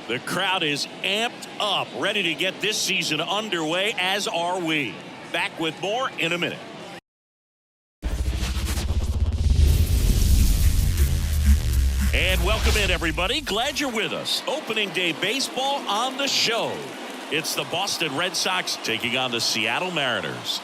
The crowd is amped up, ready to get this season underway, as are we. Back with more in a minute. And welcome in, everybody. Glad you're with us. Opening day baseball on the show. It's the Boston Red Sox taking on the Seattle Mariners.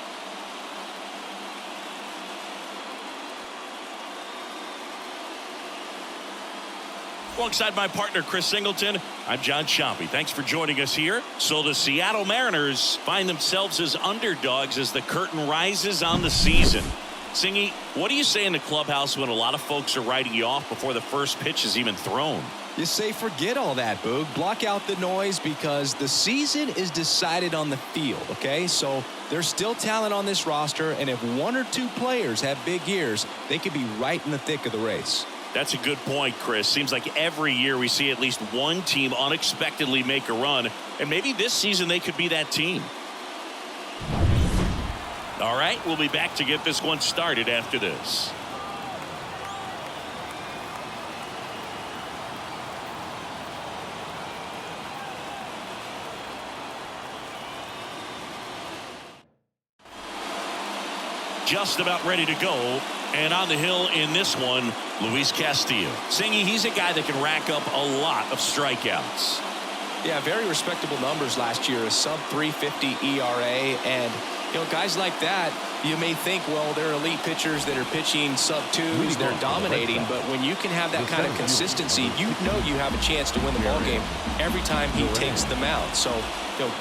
Alongside my partner, Chris Singleton, I'm John Chompy. Thanks for joining us here. So the Seattle Mariners find themselves as underdogs as the curtain rises on the season. Singy, what do you say in the clubhouse when a lot of folks are writing you off before the first pitch is even thrown? You say forget all that, Boog. Block out the noise because the season is decided on the field, okay? So there's still talent on this roster, and if one or two players have big years, they could be right in the thick of the race. That's a good point, Chris. Seems like every year we see at least one team unexpectedly make a run, and maybe this season they could be that team. All right, we'll be back to get this one started after this. Just about ready to go, and on the hill in this one, Luis Castillo. Singy, he's a guy that can rack up a lot of strikeouts. Yeah, very respectable numbers last year, a sub 350 ERA, and guys like that, you may think, well, they're elite pitchers that are pitching sub twos, they're dominating, but when you can have that kind of consistency, you know you have a chance to win the ball game every time he takes the mound. So,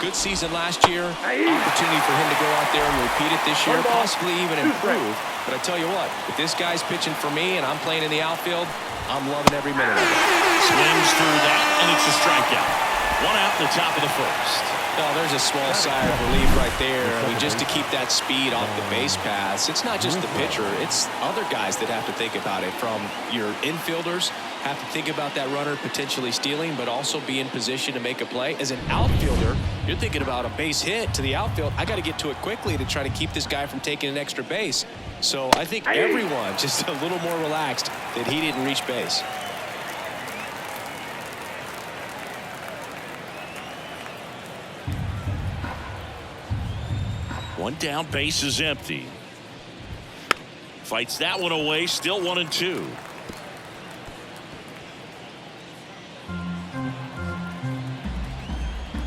good season last year, opportunity for him to go out there and repeat it this year, possibly even improve. But I tell you what, if this guy's pitching for me and I'm playing in the outfield, I'm loving every minute of it. Swings through that, and it's a strikeout. One out in the top of the first. Oh, there's a small sigh of relief right there. I mean, just to keep that speed off the base paths. It's not just the pitcher. It's other guys that have to think about it. From your infielders, have to think about that runner potentially stealing, but also be in position to make a play. As an outfielder, you're thinking about a base hit to the outfield. I got to get to it quickly to try to keep this guy from taking an extra base. So I think everyone just a little more relaxed that he didn't reach base. One down, base is empty. Fights that one away, still 1-2.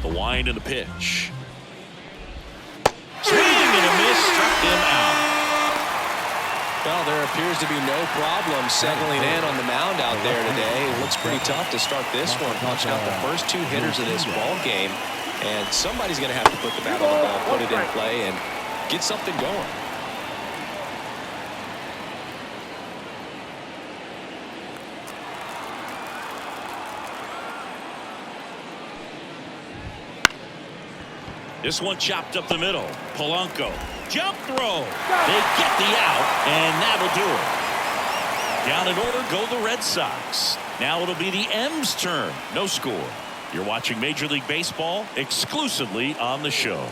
The wind and the pitch. Swing and a miss, struck him out. Well, there appears to be no problem settling in on the mound out there today. It looks pretty tough to start this one, punching out the first two hitters of this ball game. And somebody's going to have to put the bat on the ball, put it in play, and get something going. This one chopped up the middle. Polanco. Jump throw. They get the out, and that'll do it. Down in order go the Red Sox. Now it'll be the M's turn. No score. You're watching Major League Baseball exclusively on the show.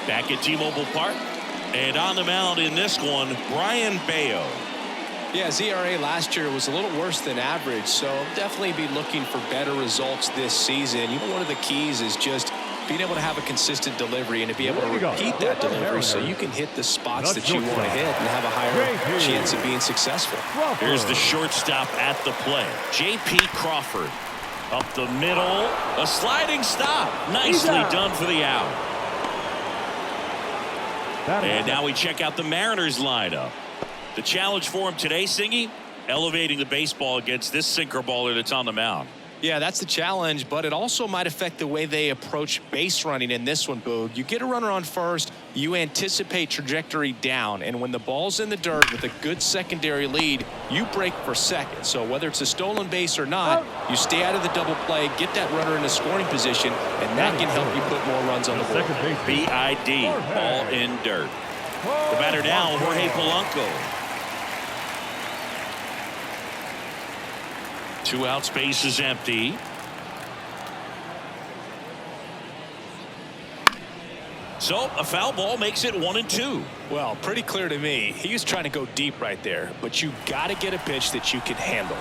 Back at T-Mobile Park. And on the mound in this one, Brian Bayo. Yeah, his ERA last year was a little worse than average, so definitely be looking for better results this season. One of the keys is just being able to have a consistent delivery and to be able to repeat that delivery so you can hit the spots that you want to hit and have a higher chance of being successful. Here's the shortstop at the plate. J.P. Crawford. Up the middle. A sliding stop. Nicely done for the out. And now we check out the Mariners lineup. The challenge for him today, Singy, elevating the baseball against this sinker baller that's on the mound. Yeah, that's the challenge, but it also might affect the way they approach base running in this one, Boog. You get a runner on first, you anticipate trajectory down, and when the ball's in the dirt with a good secondary lead, you break for second. So whether it's a stolen base or not, you stay out of the double play, get that runner in a scoring position, and that can help you put more runs on the board. B.I.D. Ball in dirt. The batter now, Jorge Polanco. 2 out, space is empty. So a foul ball makes it 1-2. Well, pretty clear to me. He was trying to go deep right there, but you got to get a pitch that you can handle.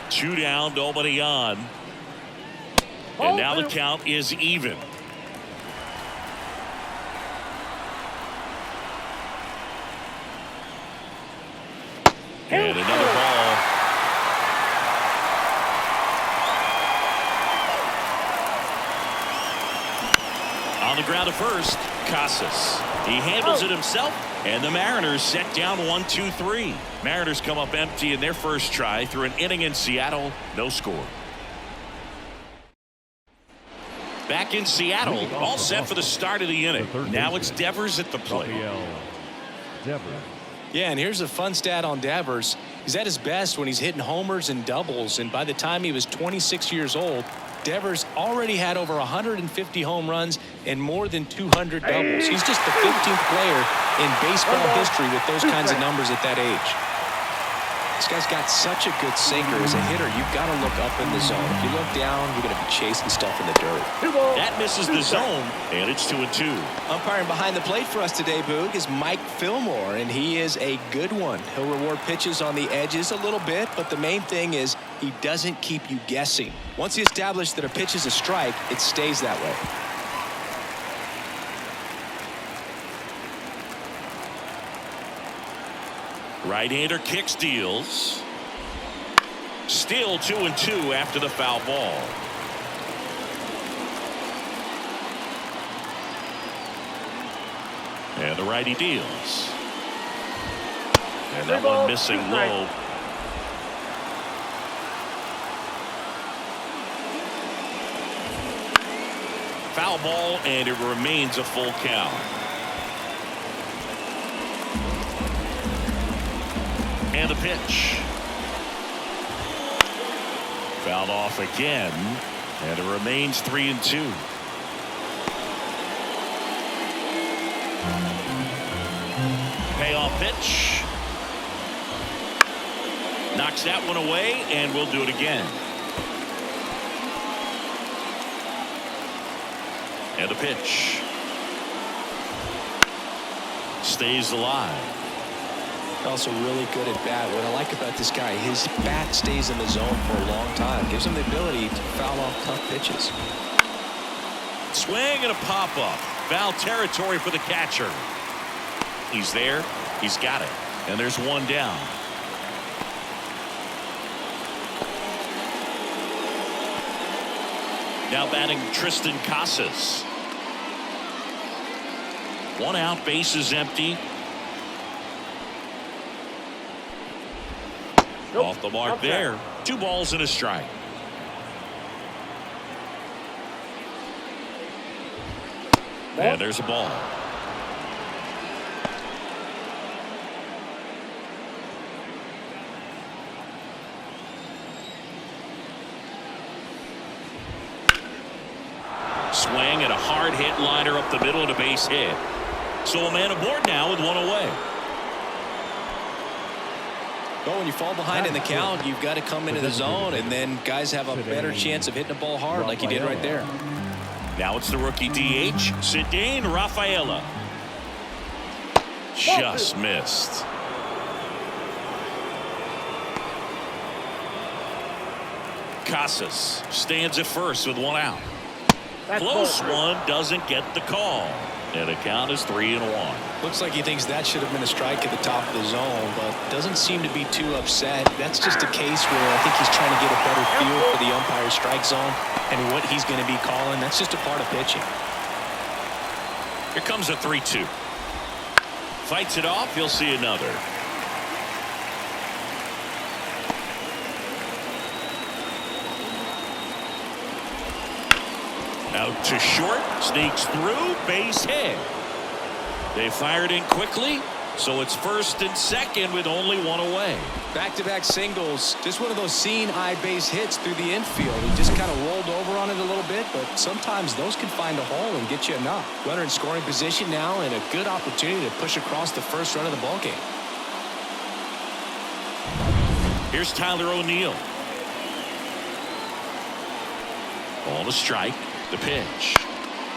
Two down, nobody on. And now the count is even. And another ball. On the ground at first, Casas. He handles it himself, and the Mariners set down 1-2-3. Mariners come up empty in their first try through an inning in Seattle. No score. Back in Seattle, all set for the start of the inning. Now it's Devers at the plate. Yeah, and here's a fun stat on Devers. He's at his best when he's hitting homers and doubles, and by the time he was 26 years old, Devers already had over 150 home runs and more than 200 doubles. He's just the 15th player in baseball history with those kinds of numbers at that age. This guy's got such a good sinker. As a hitter, you've got to look up in the zone. If you look down, you're going to be chasing stuff in the dirt. That misses the zone, and it's 2-2. Umpiring behind the plate for us today, Boog, is Mike Fillmore, and he is a good one. He'll reward pitches on the edges a little bit, but the main thing is he doesn't keep you guessing. Once he establishes that a pitch is a strike, it stays that way. Right-hander kicks, deals. Still 2-2 after the foul ball. And the righty deals. And that one missing low. Foul ball, and it remains a full count. And the pitch. Fouled off again, and it remains 3-2. Payoff pitch. Knocks that one away, and we'll do it again. And the pitch. Stays alive. Also really good at bat. What I like about this guy, his bat stays in the zone for a long time. Gives him the ability to foul off tough pitches. Swing and a pop-up. Foul territory for the catcher. He's there. He's got it. And there's one down. Now batting Tristan Casas. One out, bases empty. Off the mark there. 2 balls and a strike. And there's a ball. Swing and a hard hit liner up the middle and a base hit. So a man aboard now with one away. Well, when you fall behind in the count, you've got to come into the zone, and then guys have a better chance of hitting the ball hard like you did right there. Now it's the rookie DH, Cedane Rafaela. Just missed. Casas stands at first with one out. Close one, doesn't get the call. And the count is 3-1. Looks like he thinks that should have been a strike at the top of the zone, but doesn't seem to be too upset. That's just a case where I think he's trying to get a better feel for the umpire's strike zone and what he's going to be calling. That's just a part of pitching. Here comes a 3-2. Fights it off. He'll see another. Out to short, sneaks through, base hit. They fired in quickly, So it's first and second with only one away. Back-to-back singles. Just one of those seeing eye base hits through the infield. He just kind of rolled over on it a little bit, but sometimes those can find a hole and get you enough. Runner in scoring position now and a good opportunity to push across the first run of the ballgame. Here's Tyler O'Neill. On a strike. The pitch.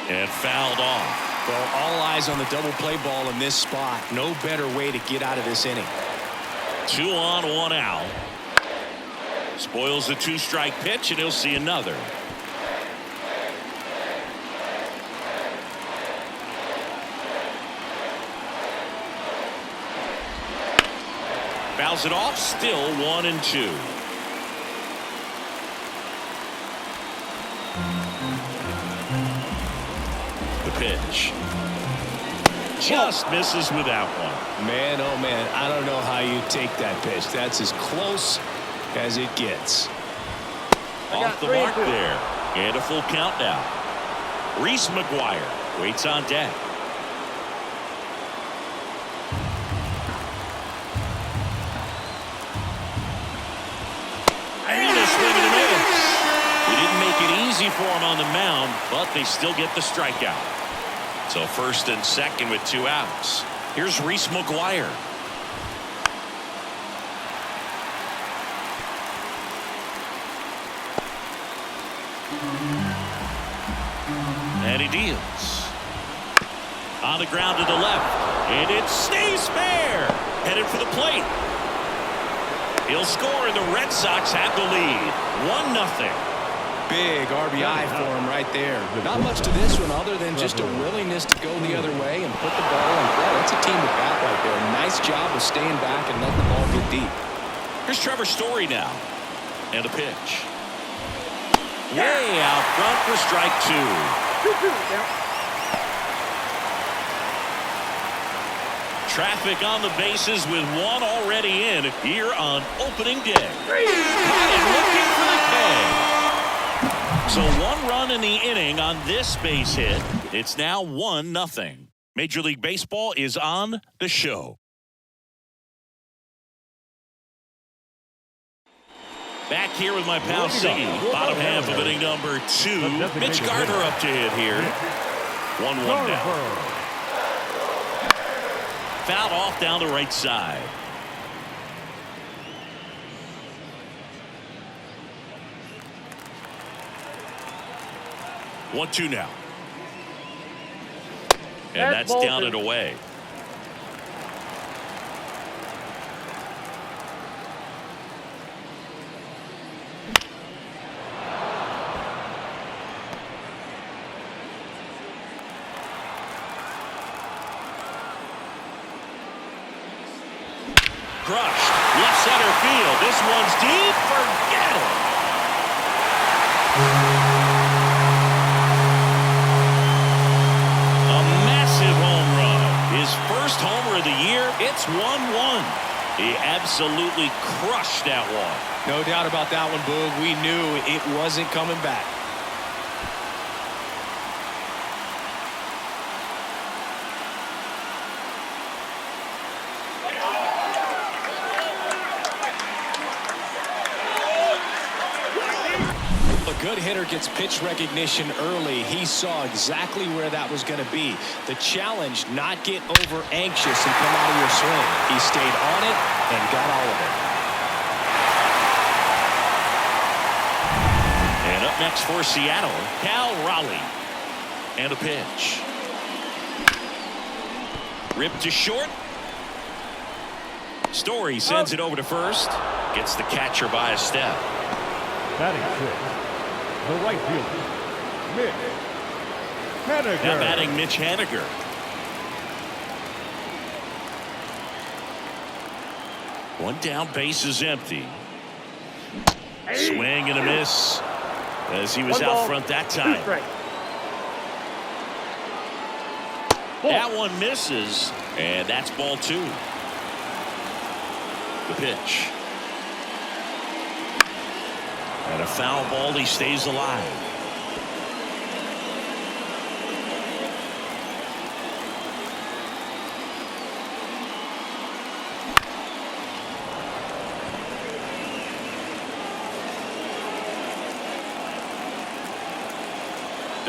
And fouled off. Well, all eyes on the double play ball in this spot. No better way to get out of this inning. 2 on, 1 out. Spoils the 2-strike pitch, and he'll see another. Fouls it off, still 1-2. The pitch. Just misses with that one. Man, oh man, I don't know how you take that pitch. That's as close as it gets. Off the mark there. And a full count now. Reese McGuire waits on deck. And a swing and a miss. He didn't make it easy for him on the mound, but they still get the strikeout. So first and second with 2 outs. Here's Reese McGuire. And he deals. On the ground to the left. And it stays fair. Headed for the plate. He'll score, and the Red Sox have the lead. 1-0. Big RBI for him right there. Not much to this one other than just a willingness to go the other way and put the ball in play. That's a team at bat right there. Nice job of staying back and letting the ball get deep. Here's Trevor Story now. And the pitch. Way out front for strike 2. Traffic on the bases with 1 already in here on opening day. And looking for the K. So 1 run in the inning on this base hit. It's now 1-0. Major League Baseball is on the show. Back here with my pal Siggy. Bottom half of inning number 2. Mitch Garver up to hit here. 1-1 now. Fouled off down the right side. One, 2 now. And that's down and away. Crushed. Left center field. This one's deep. Forget it. A massive home run. His first homer of the year. It's 1-1. He absolutely crushed that one. No doubt about that one, Boog. We knew it wasn't coming back. Good hitter gets pitch recognition early. He saw exactly where that was going to be. The challenge, not get over anxious and come out of your swing. He stayed on it and got all of it. And up next for Seattle, Cal Raleigh. And a pitch. Ripped to short. Story sends it over to first. Gets the catcher by a step. Batting six. The right fielder, Mitch Haniger. Now batting Mitch Haniger. One down, base is empty. Swing and a miss as he was out front that time. That one misses, and that's ball 2. The pitch. And a foul ball, he stays alive.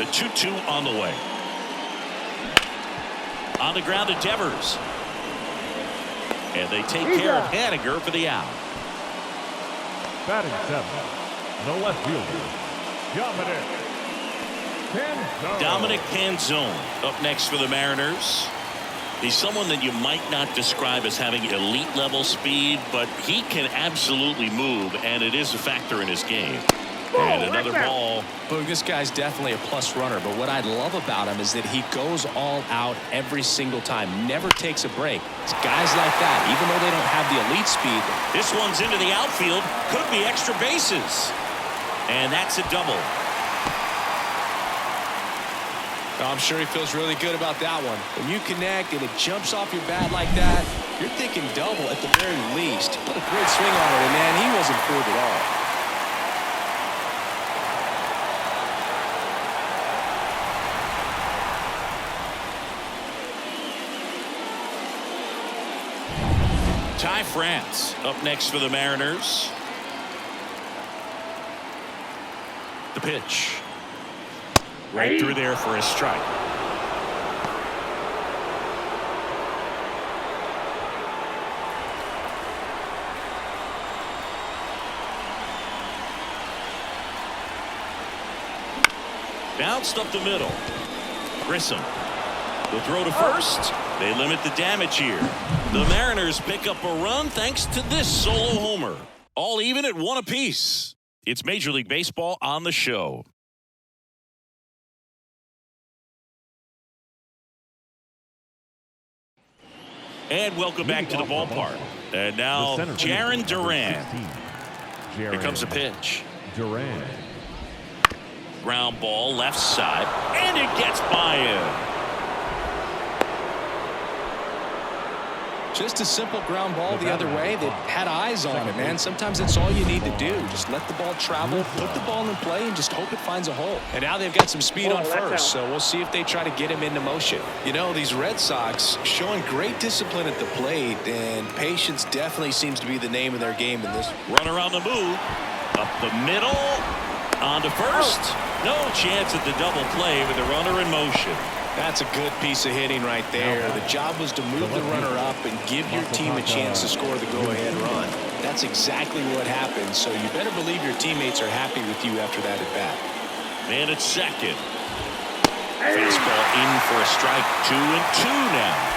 The 2-2 on the way. On the ground to Devers. And they take care of Haniger for the out. Batting 7, the left fielder, Dominic Canzone up next for the Mariners. He's someone that you might not describe as having elite level speed, but he can absolutely move, and it is a factor in his game. And another ball. Look, this guy's definitely a plus runner, but what I love about him is that he goes all out every single time, never takes a break. It's guys like that, even though they don't have the elite speed. This one's into the outfield, could be extra bases. And that's a double. I'm sure he feels really good about that one. When you connect and it jumps off your bat like that, you're thinking double at the very least. What a great swing on it, and man, he wasn't fooled at all. Ty France up next for the Mariners. The pitch. Right through there for a strike. Bounced up the middle. Grissom will throw to first. They limit the damage here. The Mariners pick up a run thanks to this solo homer. All even at 1 apiece. It's Major League Baseball on the show. And welcome back to the ballpark. And now, Jarren Duran. Here comes a pitch. Duran. Ground ball, left side, and it gets by him. Just a simple ground ball the other way that had eyes on it, man. Sometimes that's all you need to do. Just let the ball travel, put the ball in play, and just hope it finds a hole. And now they've got some speed on first, so we'll see if they try to get him into motion. You know, these Red Sox showing great discipline at the plate, and patience definitely seems to be the name of their game in this. Runner on the move. Up the middle. On to first. No chance at the double play with the runner in motion. That's a good piece of hitting right there. The job was to move the runner up and give your team a chance to score the go-ahead run. That's exactly what happened, so you better believe your teammates are happy with you after that at-bat. Man at second. Fastball in for a strike. 2-2 now.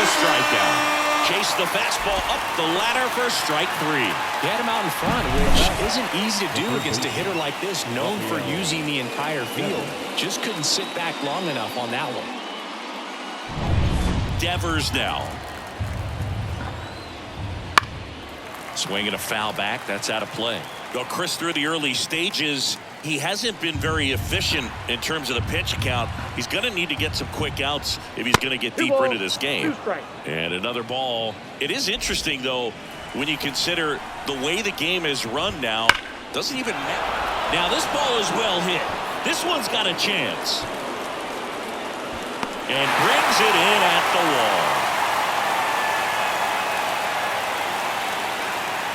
Strikeout. Chase the fastball up the ladder for strike 3. He had him out in front, which isn't easy to do against a hitter like this, known for using the entire field. Just couldn't sit back long enough on that one. Devers now. Swinging a foul back. That's out of play. Well, Chris, through the early stages, he hasn't been very efficient in terms of the pitch count. He's going to need to get some quick outs if he's going to get deeper into this game. And another ball. It is interesting, though, when you consider the way the game is run now. Doesn't even matter. Now, this ball is well hit. This one's got a chance. And brings it in at the wall.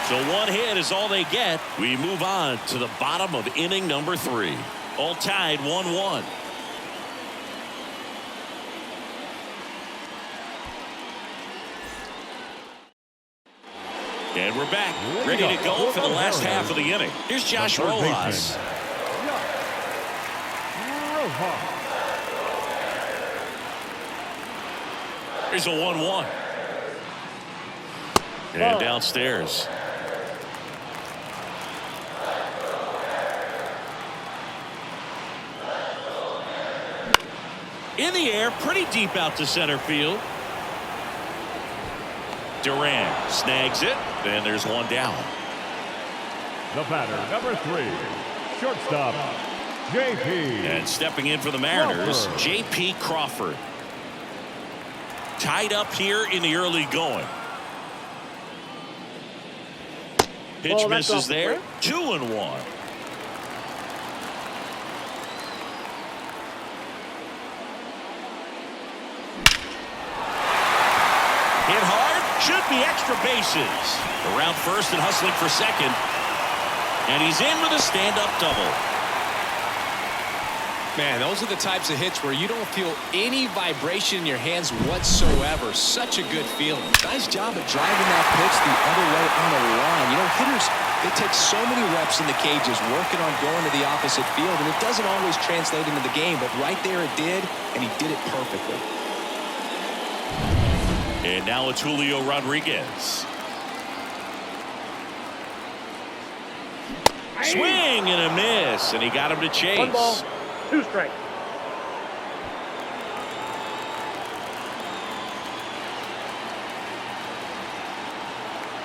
So one hit is all they get. We move on to the bottom of inning number 3. All tied 1-1. And we're back, ready to go for the last half of the inning. Here's Josh Rojas. Here's a 1-1. And downstairs. In the air, pretty deep out to center field. Duran snags it. Then there's one down. The batter, number 3, shortstop, J.P. And stepping in for the Mariners, J.P. Crawford. Tied up here in the early going. Pitch misses there. 2-1. should be extra bases. Around first and hustling for second. And he's in with a stand-up double. Man, those are the types of hits where you don't feel any vibration in your hands whatsoever. Such a good feeling. Nice job of driving that pitch the other way on the line. You know, hitters, they take so many reps in the cages working on going to the opposite field, and it doesn't always translate into the game, but right there it did, and he did it perfectly. And now it's Julio Rodriguez. Swing and a miss, and he got him to chase. 1 ball, 2 strikes.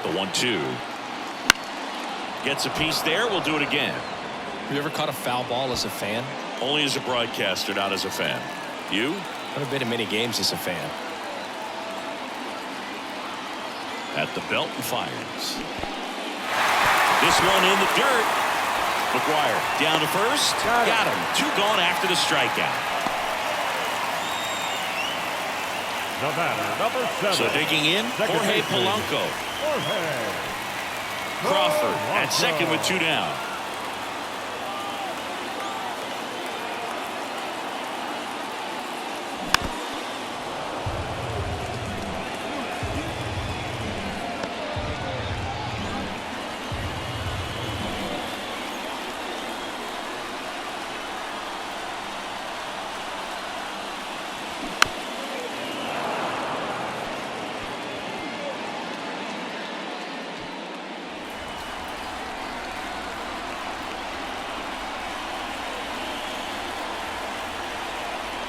The 1-2. Gets a piece there. We'll do it again. Have you ever caught a foul ball as a fan? Only as a broadcaster, not as a fan. You? I've been to many games as a fan. At the belt and fires. This one in the dirt. McGuire down to first. Got him. 2 gone after the strikeout. The batter, number 7. So digging in, Jorge Polanco. Crawford at second with 2 down.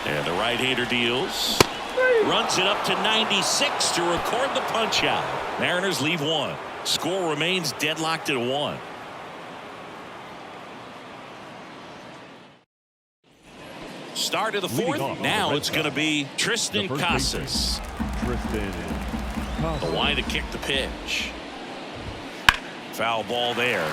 And the right-hander deals. Runs it up to 96 to record the punch-out. Mariners leave 1. Score remains deadlocked at 1. Start of the 4th. Now it's going to be Tristan Casas. The line to kick the pitch. Foul ball there.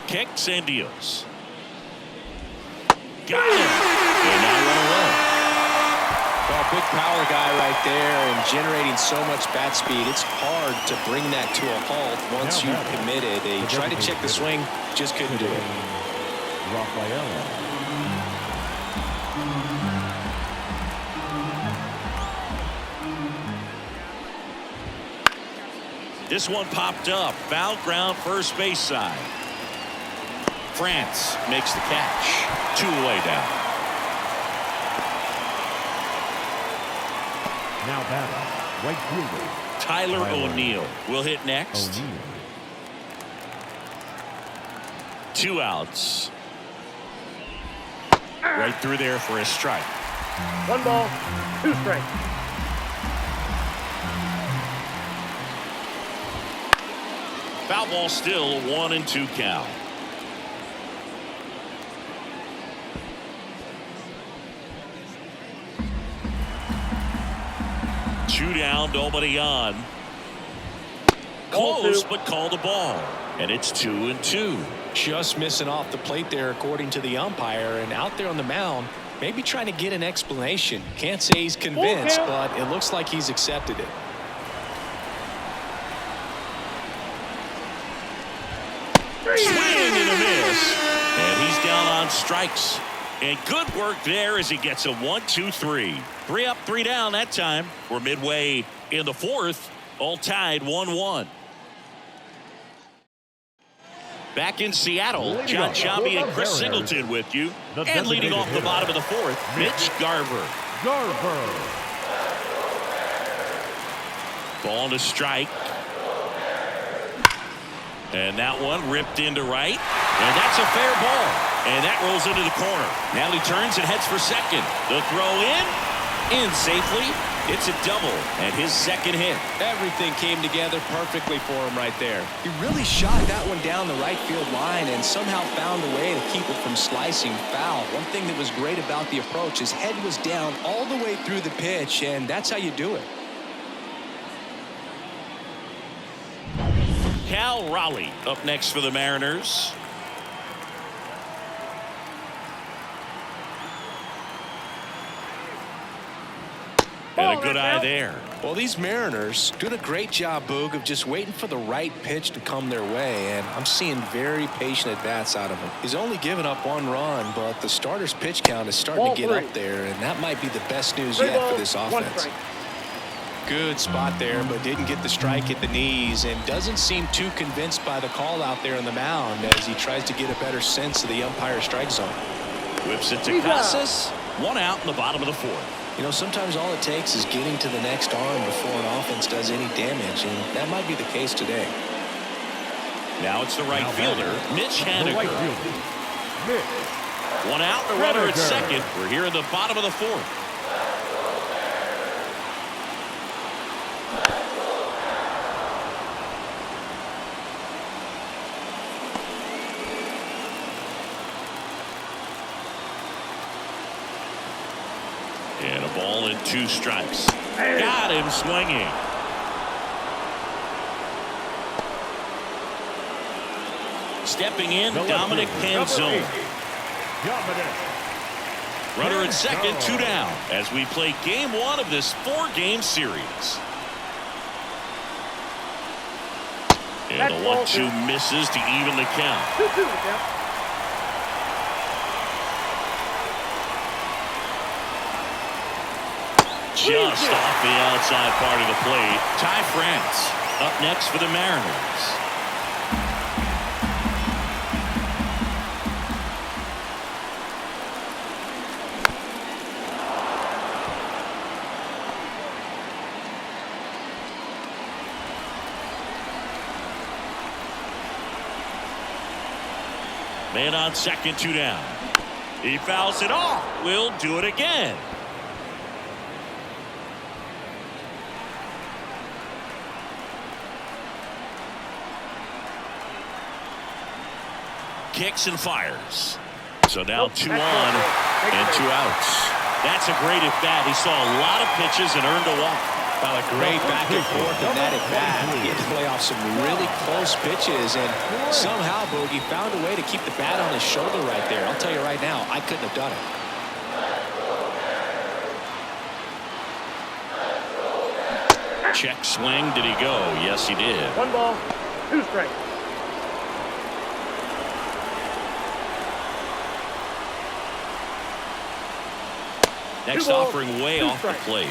Kicks and deals. Got him. And now run away. Well, big power guy right there and generating so much bat speed. It's hard to bring that to a halt once you've committed. He tried to check the swing, just couldn't do it. This one popped up. Foul ground first base side. France makes the catch. 2 away down. Now batting, right fielder Tyler O'Neill will hit next. 2 outs. Right through there for a strike. 1 ball, 2 strikes. Foul ball still, a 1-2 count. Two down, nobody on. Close, but called the ball. And it's 2-2. Just missing off the plate there, according to the umpire. And out there on the mound, maybe trying to get an explanation. Can't say he's convinced, but it looks like he's accepted it. Swing and a miss. And he's down on strikes. And good work there as he gets a 1-2-3. 3 up, 3 down that time. We're midway in the 4th. All tied 1-1. Back in Seattle, John Sciambi and Chris Singleton with you. And leading off the bottom of the 4th, Mitch Garver. Ball to strike. And that one ripped into right. And that's a fair ball. And that rolls into the corner. Now he turns and heads for second. The throw in safely. It's a double and his second hit. Everything came together perfectly for him right there. He really shot that one down the right field line and somehow found a way to keep it from slicing foul. One thing that was great about the approach, his head was down all the way through the pitch, and that's how you do it. Cal Raleigh up next for the Mariners. And a good eye there. Well, these Mariners doing a great job, Boog, of just waiting for the right pitch to come their way, and I'm seeing very patient at-bats out of him. He's only given up 1 run, but the starter's pitch count is starting to get up there, and that might be the best news yet for this offense. Good spot there, but didn't get the strike at the knees, and doesn't seem too convinced by the call out there on the mound as he tries to get a better sense of the umpire's strike zone. Whips it to Casas. 1 out in the bottom of the 4th. You know, sometimes all it takes is getting to the next arm before an offense does any damage, and that might be the case today. Now it's the right fielder, Mitch Haniger. Right fielder, Mitch. 1 out, the runner at second. We're here in the bottom of the 4th. And a ball and 2 strikes. Got him swinging. Stepping in, Dominic Panzone. Runner at second, 2 down as we play game 1 of this 4-game series. And the 1-2 misses to even the count. 2-2 the count. Just off the outside part of the plate. Ty France up next for the Mariners. Man on second, 2 down. He fouls it off. We'll do it again. Kicks and fires. So now 2 on and 2 outs. That's a great at bat. He saw a lot of pitches and earned a walk. Well, a great back and forth in that at bat. He had to play off some really close pitches, and somehow, Boogie found a way to keep the bat on his shoulder right there. I'll tell you right now, I couldn't have done it. Check swing. Did he go? Yes, he did. 1 ball, 2 strikes. Next offering way off the plate.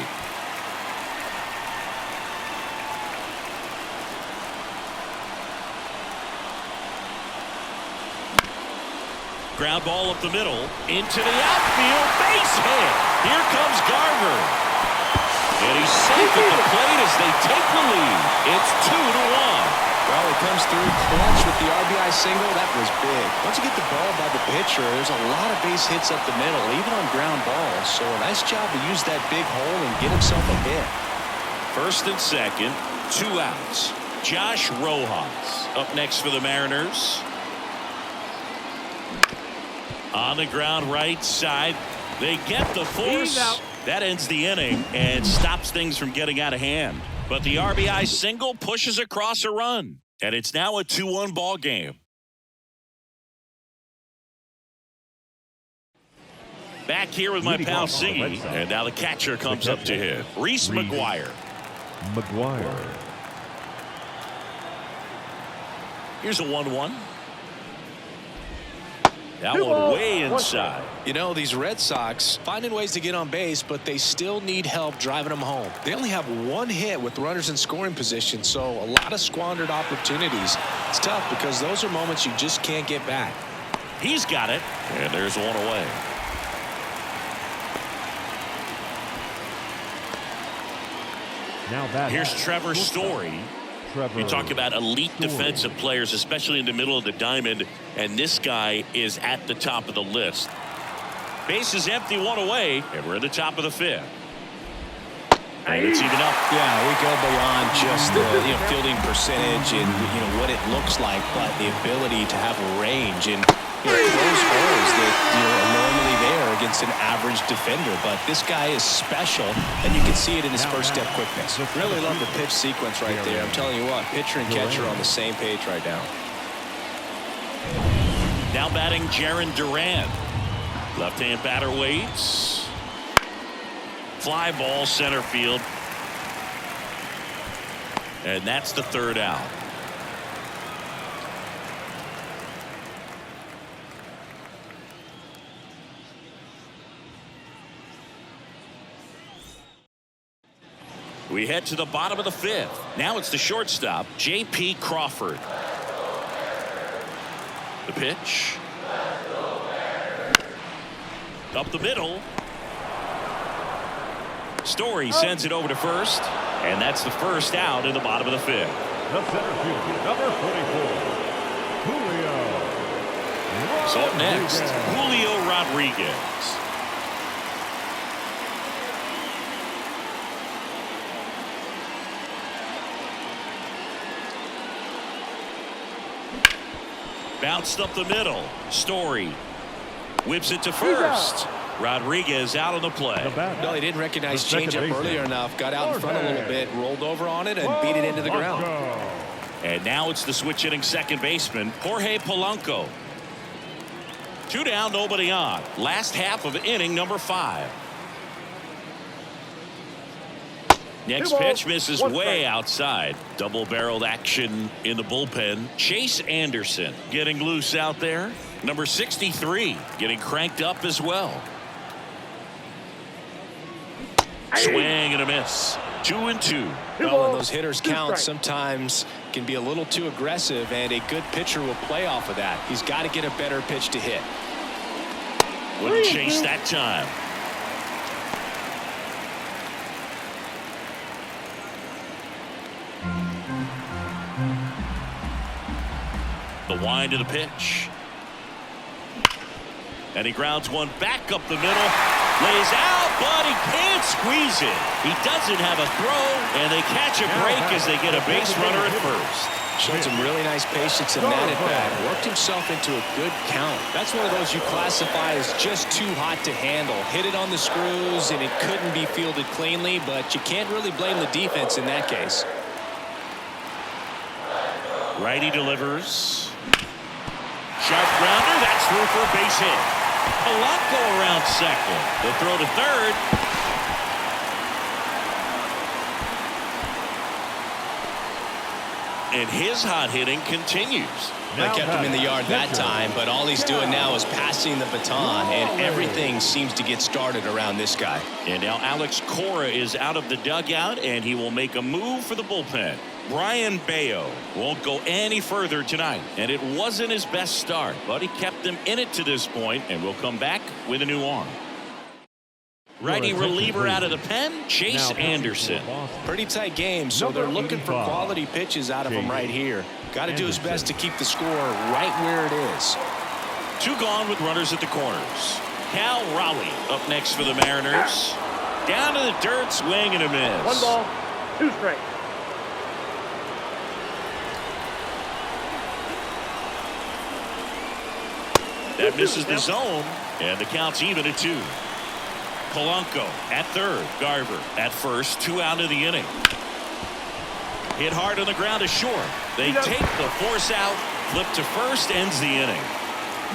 Ground ball up the middle. Into the outfield. Base hit. Here comes Garver. And he's safe at the plate as they take the lead. It's 2-1. Well, he comes through clutch with the RBI single. That was big. Once you get the ball by the pitcher, there's a lot of base hits up the middle, even on ground balls. So a nice job to use that big hole and get himself a hit. First and second, 2 outs. Josh Rojas up next for the Mariners. On the ground right side. They get the force. That ends the inning and stops things from getting out of hand. But the RBI single pushes across a run. And it's now a 2-1 ball game. Back here with my pal Siggy. And now the catcher comes up to hit. Reese McGuire. Here's a 1-1. That one way inside. You know, these Red Sox finding ways to get on base, but they still need help driving them home. They only have 1 hit with runners in scoring position, so a lot of squandered opportunities. It's tough because those are moments you just can't get back. He's got it, and there's 1 away. Now here's Trevor Story. You talk about elite defensive players, especially in the middle of the diamond, and this guy is at the top of the list. Base is empty, 1 away, and we're at the top of the 5th. And it's even up. Yeah, we go beyond just the fielding percentage and what it looks like, but the ability to have range and close holes that are normally there against an average defender. But this guy is special, and you can see it in his first step quickness. Really love the pitch sequence right there. I'm telling you what, pitcher and catcher are on the same page right now. Now batting Jaron Duran. Left-hand batter waits. Fly ball center field. And that's the third out. We head to the bottom of the fifth. Now it's the shortstop, J.P. Crawford. The pitch. Up the middle. Story sends it over to first. And that's the first out in the bottom of the fifth. The center fielder, number 44, Julio. So up next, Julio Rodriguez. Bounced up the middle. Story whips it to first. Rodriguez out on the play. No, he didn't recognize changeup earlier enough. Got out in front a little bit, rolled over on it, and beat it into the ground. And now it's the switch hitting second baseman, Jorge Polanco. 2 down, nobody on. Last half of inning number 5. Next pitch misses way outside. Double-barreled action in the bullpen. Chase Anderson getting loose out there. Number 63 getting cranked up as well. Swing and a miss. 2-2. Well, when those hitters count, sometimes can be a little too aggressive, and a good pitcher will play off of that. He's got to get a better pitch to hit. Wouldn't chase that time. The wind of the pitch. And he grounds one back up the middle. Lays out, but he can't squeeze it. He doesn't have a throw, and they catch a break as they get a base runner at first. Showed some really nice patience in that at bat. Worked himself into a good count. That's one of those you classify as just too hot to handle. Hit it on the screws, and it couldn't be fielded cleanly, but you can't really blame the defense in that case. Righty delivers. Sharp grounder. That's through for a base hit. Polanco around second. The throw to third. And his hot hitting continues. They kept him in the yard that time, but all he's doing now is passing the baton, and everything seems to get started around this guy. And now Alex Cora is out of the dugout, and he will make a move for the bullpen. Brian Bayo won't go any further tonight, and it wasn't his best start, but he kept them in it to this point, and will come back with a new arm. Righty reliever out of the pen, Chase Anderson. Pretty tight game, so they're looking for quality pitches out of him right here. Got to do his best to keep the score right where it is. 2 gone with runners at the corners. Cal Raleigh up next for the Mariners. Down to the dirt, swing and a miss. 1 ball, 2 strikes. That misses the zone, and the count's even at 2. Polanco at third. Garver at first. 2 out of the inning. Hit hard on the ground is short. They take the force out. Flip to first. Ends the inning.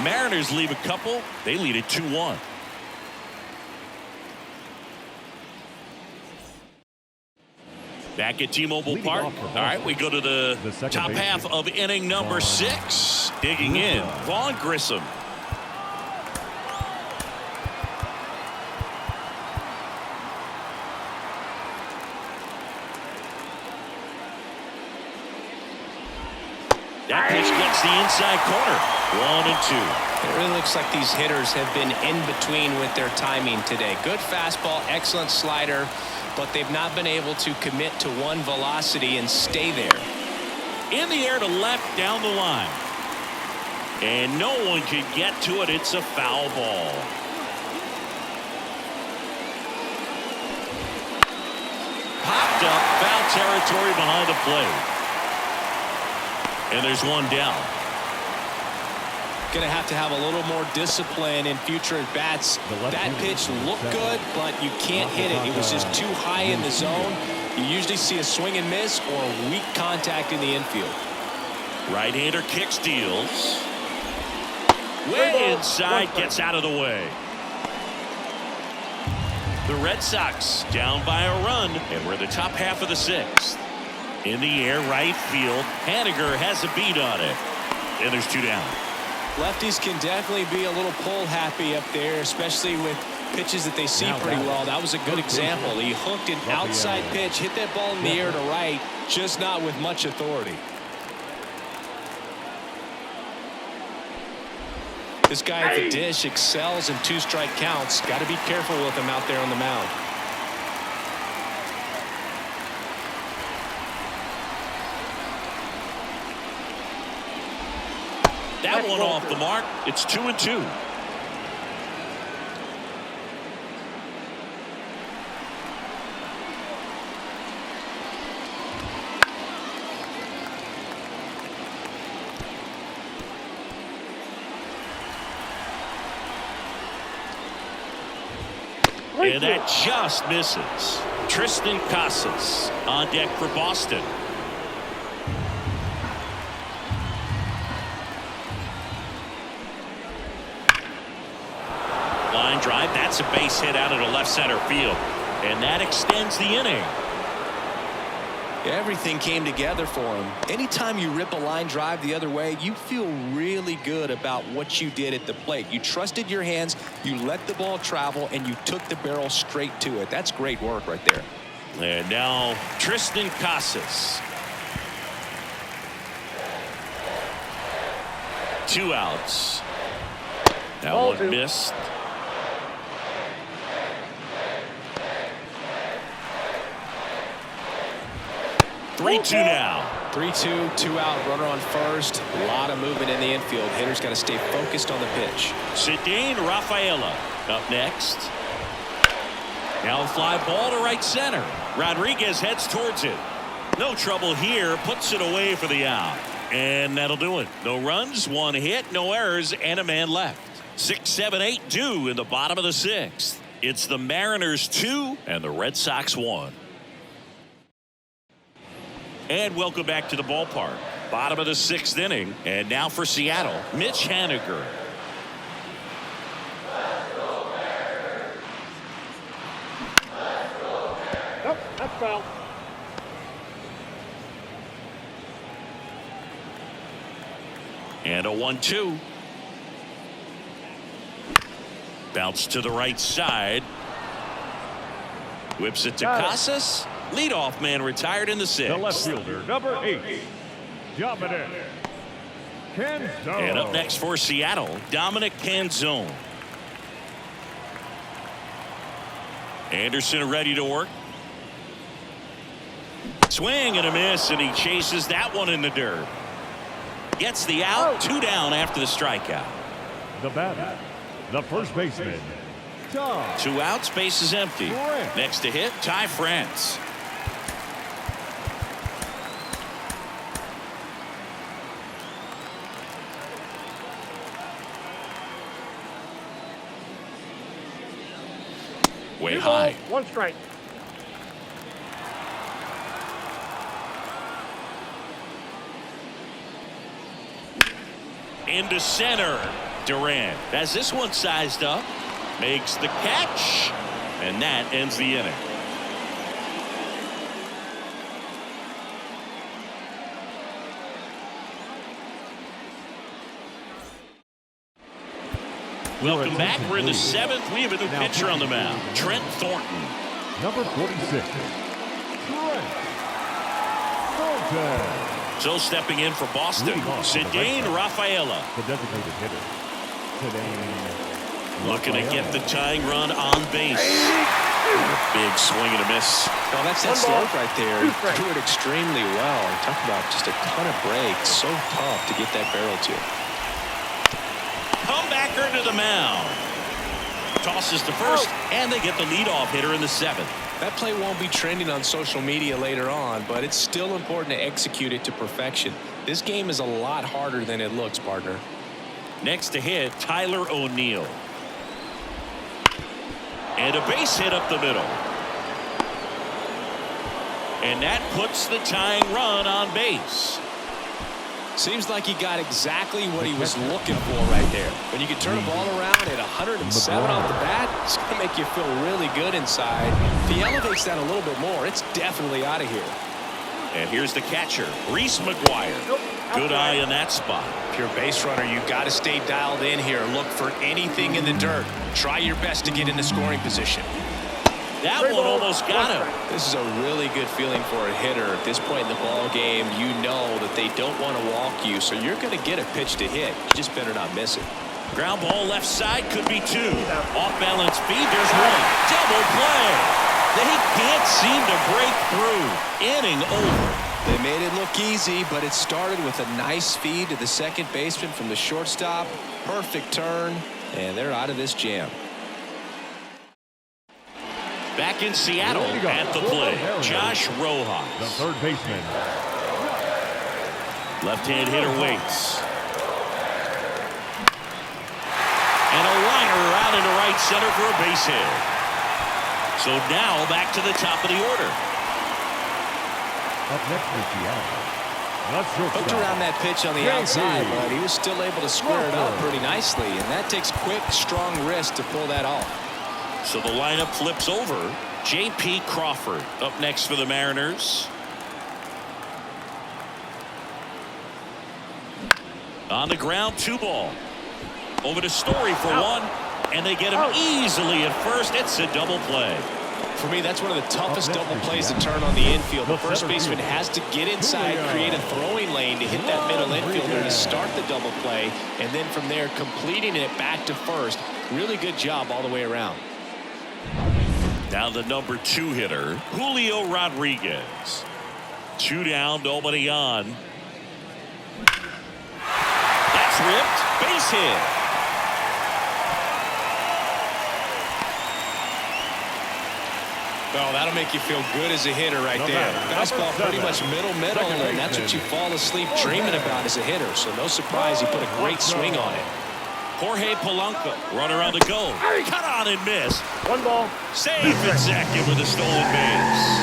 Mariners leave a couple. They lead it 2-1. Back at T-Mobile Park. All right, we go to the top half of inning number 6. Digging in, Vaughn Grissom. That pitch gets the inside corner. 1-2. It really looks like these hitters have been in between with their timing today. Good fastball, excellent slider, but they've not been able to commit to one velocity and stay there. In the air to left down the line. And no one can get to it. It's a foul ball. Popped up, foul territory behind the plate. And there's one down. Going to have a little more discipline in future at bats. That pitch looked good, but you can't hit it. It was just too high in the zone. You usually see a swing and miss or weak contact in the infield. Right-hander kicks, deals. Way inside, gets out of the way. The Red Sox down by a run, and we're the top half of the sixth. In the air, right field. Haniger has a beat on it. And there's 2 down. Lefties can definitely be a little pull happy up there, especially with pitches that they see pretty well. That was a good example. He hooked an outside pitch, hit that ball in the air to right, just not with much authority. This guy at the dish excels in 2-strike counts. Got to be careful with him out there on the mound. That one off the mark. It's 2-2. And that just misses. Tristan Casas on deck for Boston. Line drive. That's a base hit out into left center field. And that extends the inning. Everything came together for him. Anytime you rip a line drive the other way, you feel really good about what you did at the plate. You trusted your hands, you let the ball travel, and you took the barrel straight to it. That's great work right there. And now Tristan Casas. 2 outs. That one missed. 3-2 now. 3-2, 2 out, runner on first. A lot of movement in the infield. Hitter's got to stay focused on the pitch. Cedane Rafaela up next. Now a fly ball to right center. Rodriguez heads towards it. No trouble here. Puts it away for the out. And that'll do it. No runs, 1 hit, no errors, and a man left. 6, 7, 8 due in the bottom of the 6th. It's the Mariners 2 and the Red Sox 1. And welcome back to the ballpark. Bottom of the 6th inning. And now for Seattle, Mitch Haniger. Nope, that's foul. And a 1-2. Bounce to the right side. Whips it to Casas. Leadoff man retired in the 6th. The left fielder, number 8, Dominic Canzone. And up next for Seattle, Dominic Canzone. Anderson ready to work. Swing and a miss, and he chases that one in the dirt. Gets the out, 2 down after the strikeout. The batter, the first baseman, Tom. 2 outs, base is empty. Next to hit, Ty France. Way high. 1 strike. Into center. Durant has this one sized up. Makes the catch. And that ends the inning. Welcome back. We're in the 7th. We have a new pitcher on the mound. Trent Thornton. Number 46, Trent Thornton. So stepping in for Boston, Cedane Rafaela. The designated hitter, Cedane. Looking to get the tying run on base. Big swing and a miss. Well, that's that slope right there. He threw it extremely well. Talk about just a ton of breaks. So tough to get that barrel to. Comebacker to the mound. Tosses to first, and they get the leadoff hitter in the 7th. That play won't be trending on social media later on, but it's still important to execute it to perfection. This game is a lot harder than it looks, partner. Next to hit, Tyler O'Neill. And a base hit up the middle. And that puts the tying run on base. Seems like he got exactly what he was looking for right there. When you can turn the ball around at 107 off the bat, it's going to make you feel really good inside. If he elevates that a little bit more, it's definitely out of here. And here's the catcher, Reese McGuire. Good eye in that spot. If you're a base runner, you've got to stay dialed in here. Look for anything in the dirt. Try your best to get into scoring position. That one almost got him. This is a really good feeling for a hitter. At this point in the ball game, you know that they don't want to walk you, so you're going to get a pitch to hit. You just better not miss it. Ground ball left side, could be two. Off balance feed, there's one. Double play. They can't seem to break through. Inning over. They made it look easy, but it started with a nice feed to the second baseman from the shortstop. Perfect turn, and they're out of this jam. Back in Seattle at the plate, Josh Rojas. The third baseman. Left-hand hitter waits. And a liner out into right center for a base hit. So now back to the top of the order. Up next for Seattle. Hooked around that pitch on the outside, but he was still able to square it up pretty nicely, and that takes quick, strong wrist to pull that off. So the lineup flips over. J.P. Crawford up next for the Mariners. On the ground, 2-ball. Over to Story for one, and they get him easily at first. It's a double play. For me, that's one of the toughest double plays to turn on the infield. The first baseman has to get inside, create a throwing lane to hit that middle infielder to start the double play, and then from there completing it back to first. Really good job all the way around. Now the number 2 hitter, Julio Rodriguez. 2 down, nobody on. That's ripped. Base hit. Well, that'll make you feel good as a hitter right there. Fastball pretty much middle, and that's what you fall asleep dreaming about as a hitter. So no surprise he put a great swing on it. Jorge Polanco, runner on the go. Cut on and miss. 1 ball. Safe at second with a stolen base.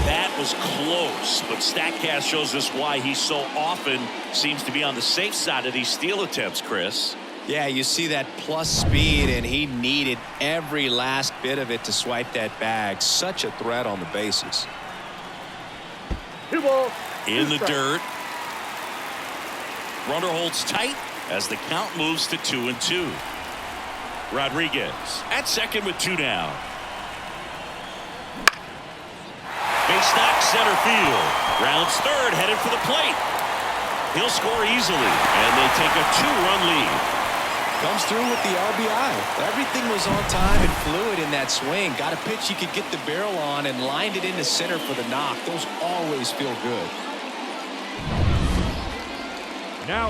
That was close, but StatCast shows us why he so often seems to be on the safe side of these steal attempts, Chris. Yeah, you see that plus speed, and he needed every last bit of it to swipe that bag. Such a threat on the bases. 2 balls. In the dirt. Runner holds tight as the count moves to 2-2. Rodriguez at second with 2 down. Base knock center field. Rounds third, headed for the plate. He'll score easily, and they take a 2-run lead. Comes through with the RBI. Everything was on time and fluid in that swing. Got a pitch you could get the barrel on and lined it into center for the knock. Those always feel good. Now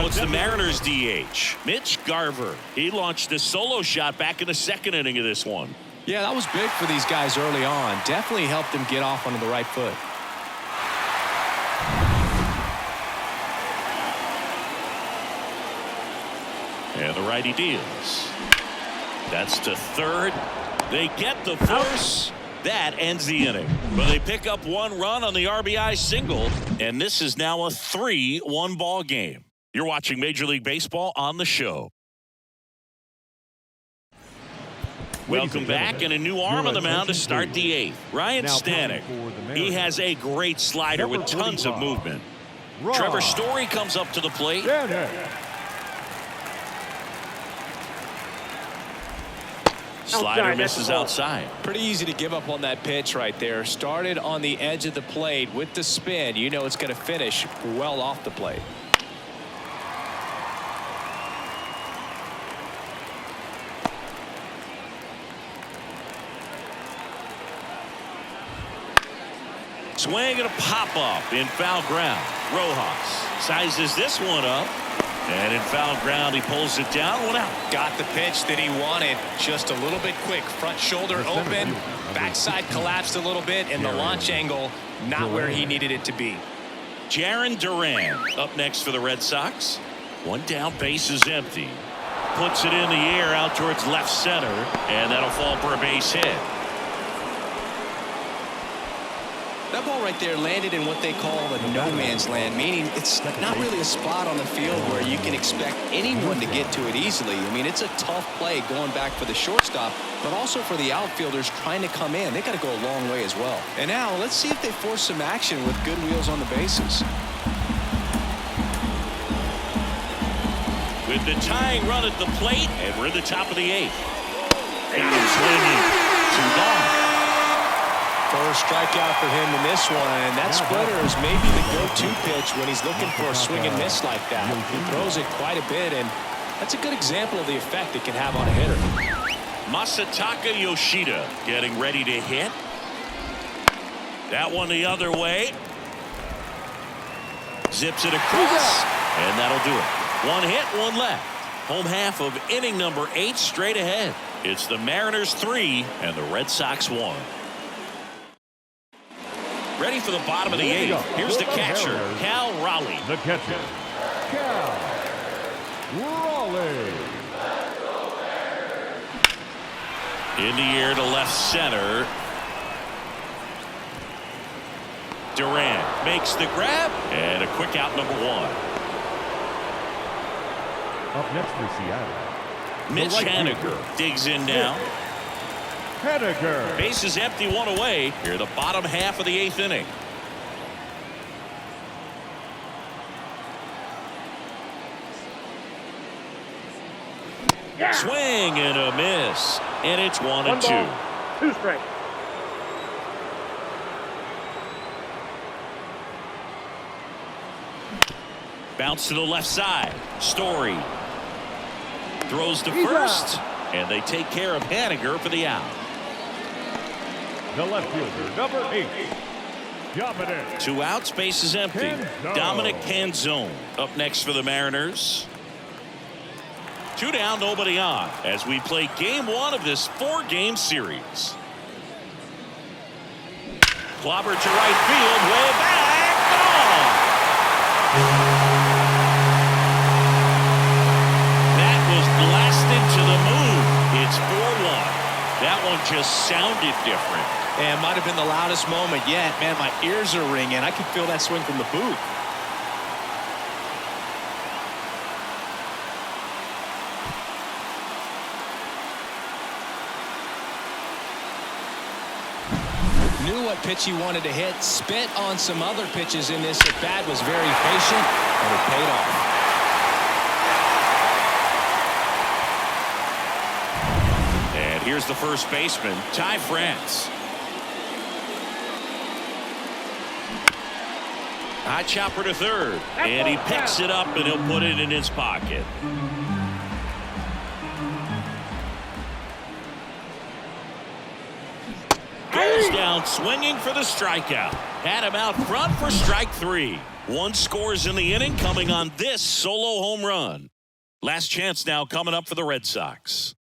it's the Mariners DH, Mitch Garver. He launched a solo shot back in the second inning of this one. Yeah, that was big for these guys early on. Definitely helped them get off onto the right foot. And the righty deals. That's to third. They get the force. That ends the inning. But they pick up 1 run on the RBI single, and this is now a 3-1 ball game. You're watching Major League Baseball on the show. Welcome back, and a new arm on the mound to start the 8th. Ryan Stanek. He has a great slider with tons of movement. Trevor Story comes up to the plate. Slider misses outside. Pretty easy to give up on that pitch right there. Started on the edge of the plate with the spin. You know it's going to finish well off the plate. Swing and a pop-up in foul ground. Rojas sizes this one up. And in foul ground, he pulls it down. 1 out. Got the pitch that he wanted. Just a little bit quick. Front shoulder open. Backside collapsed a little bit. And the launch angle not where he needed it to be. Jarren Duran up next for the Red Sox. 1 down, base is empty. Puts it in the air out towards left center. And that'll fall for a base hit. That ball right there landed in what they call the no man's land, meaning it's not really a spot on the field where you can expect anyone to get to it easily. I mean, it's a tough play going back for the shortstop, but also for the outfielders trying to come in. They got to go a long way as well. And now let's see if they force some action with good wheels on the bases. With the tying run at the plate, and we're at the top of the 8th. Got him swinging. 2 gone. First strikeout for him in this one. That splitter is maybe the go-to pitch when he's looking for a swing and miss like that. He throws it quite a bit, and that's a good example of the effect it can have on a hitter. Masataka Yoshida getting ready to hit. That one the other way. Zips it across, and that'll do it. 1 hit, 1 left. Home half of inning number 8 straight ahead. It's the Mariners 3 and the Red Sox 1. Ready for the bottom of the 8th. Here's the catcher, Cal Raleigh. The catcher, Cal Raleigh. In the air to left center. Durant makes the grab, and a quick out, number 1. Up next for Seattle, Mitch Haniger digs in now. Haniger. Base is empty, 1 away. Here, the bottom half of the 8th inning. Swing and a miss, and it's 1 and 2. 2 strikes. Bounce to the left side. Story throws to first, and they take care of Haniger for the out. The left fielder, number 8, Dominic. 2 outs, base is empty. Canzone. Dominic Canzone up next for the Mariners. 2 down, nobody on, as we play game 1 of this 4-game series. Clobber to right field, way back, gone. That was blasted to the moon. It's 4-1. That one just sounded different. And might have been the loudest moment yet. Man, my ears are ringing. I can feel that swing from the booth. Knew what pitch he wanted to hit. Spit on some other pitches in this at bat. Was very patient, and it paid off. And here's the first baseman, Ty France. High chopper to third, and he picks it up, and he'll put it in his pocket. Goes down swinging for the strikeout. Had him out front for strike 3. 1 scores in the inning, coming on this solo home run. Last chance now coming up for the Red Sox.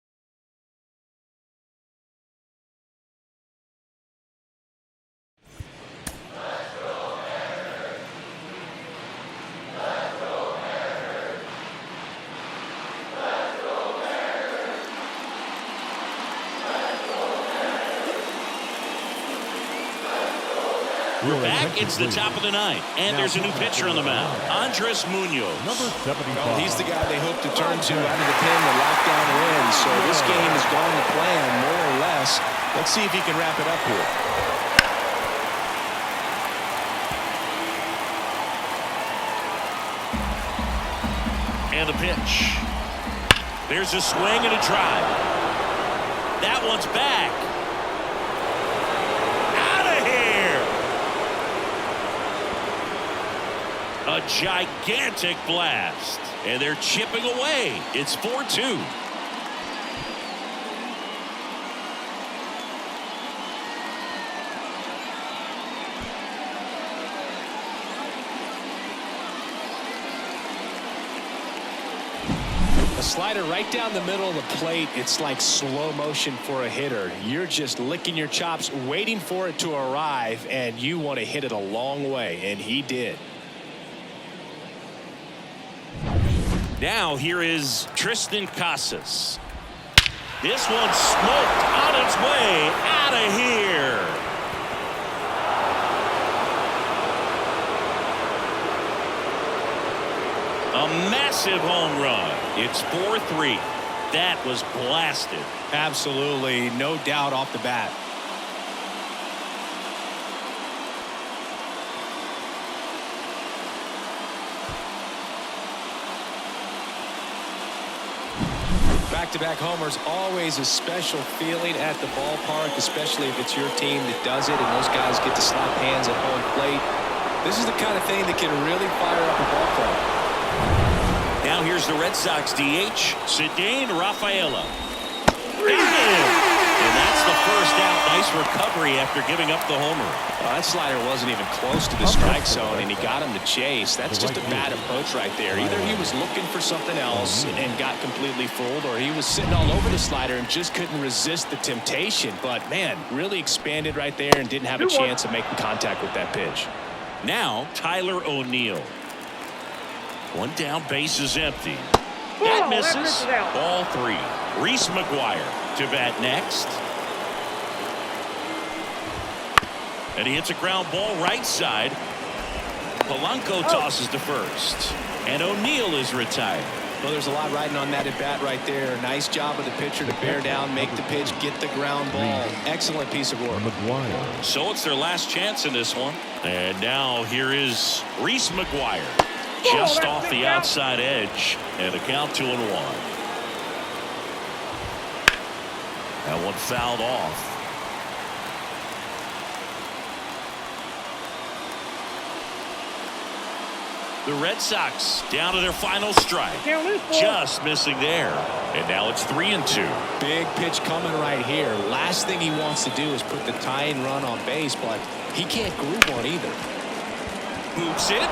We're back. It's the top of the 9th, and there's a new pitcher on the mound, Andres Munoz. Number 75. Well, he's the guy they hope to turn to out of the pen to lock down a win. So this game has gone to plan, more or less. Let's see if he can wrap it up here. And the pitch. There's a swing and a drive. That one's back. A gigantic blast, and they're chipping away. It's 4-2. A slider right down the middle of the plate. It's like slow motion for a hitter. You're just licking your chops, waiting for it to arrive, and you want to hit it a long way, and he did. Now here is Tristan Casas. This one smoked on its way out of here. A massive home run. It's 4-3. That was blasted. Absolutely, no doubt off the bat. Back-to-back homers, always a special feeling at the ballpark, especially if it's your team that does it and those guys get to slap hands at home plate. This is the kind of thing that can really fire up a ball club. Now here's the Red Sox DH, Cedane Rafaela. And that's the first out. Nice recovery after giving up the homer. Well, that slider wasn't even close to the strike zone, and he got him to chase. That's just a bad approach right there. Either he was looking for something else and got completely fooled, or he was sitting all over the slider and just couldn't resist the temptation. But, man, really expanded right there and didn't have a chance of making contact with that pitch. Now, Tyler O'Neill. One down, base is empty. That misses. Ball 3. Reese McGuire to bat next. And he hits a ground ball right side. Polanco tosses to first. And O'Neill is retired. Well, there's a lot riding on that at bat right there. Nice job of the pitcher to bear down, make the pitch, get the ground ball. Excellent piece of work. So it's their last chance in this one. And now here is Reese McGuire. Just off the outside edge. And a count 2-1. That one fouled off. The Red Sox down to their final strike. Just missing there. And now it's 3-2. Big pitch coming right here. Last thing he wants to do is put the tying run on base, but he can't groove one either. Boots it.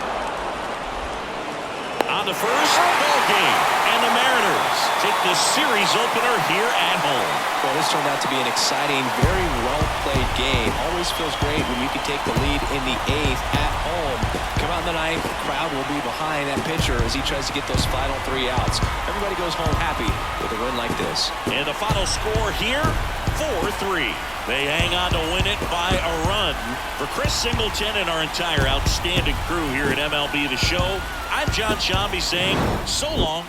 On the first, ball game. And the Mariners take the series opener here at home. Well, this turned out to be an exciting, very well-played game. Always feels great when you can take the lead in the 8th at home. Come out in the 9th, the crowd will be behind that pitcher as he tries to get those final 3 outs. Everybody goes home happy with a win like this. And the final score here, 4-3. They hang on to win it by a run. For Chris Singleton and our entire outstanding crew here at MLB The Show, I'm John Shambi saying so long.